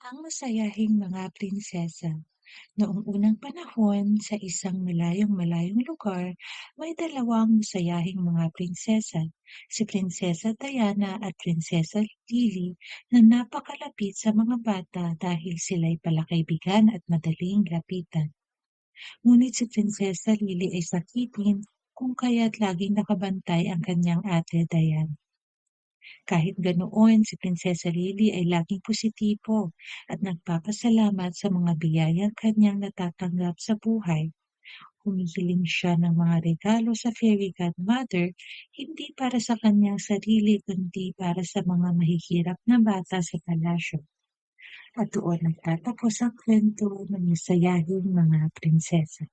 Ang masayahing mga prinsesa. Noong unang panahon, sa isang malayong-malayong lugar, may dalawang masayahing mga prinsesa, si Prinsesa Diana at Prinsesa Lily, na napakalapit sa mga bata dahil sila'y palakaibigan at madaling lapitan. Ngunit si Prinsesa Lily ay sakitin kung kaya't laging nakabantay ang kanyang ate Diana. Kahit ganoon, si Prinsesa Lily ay laging positibo at nagpapasalamat sa mga biyayang kanyang natatanggap sa buhay. Humihiling siya ng mga regalo sa fairy godmother, hindi para sa kanyang sarili kundi para sa mga mahihirap na bata sa palasyo. At doon nagtatapos ang kwento ng masayahing mga prinsesa.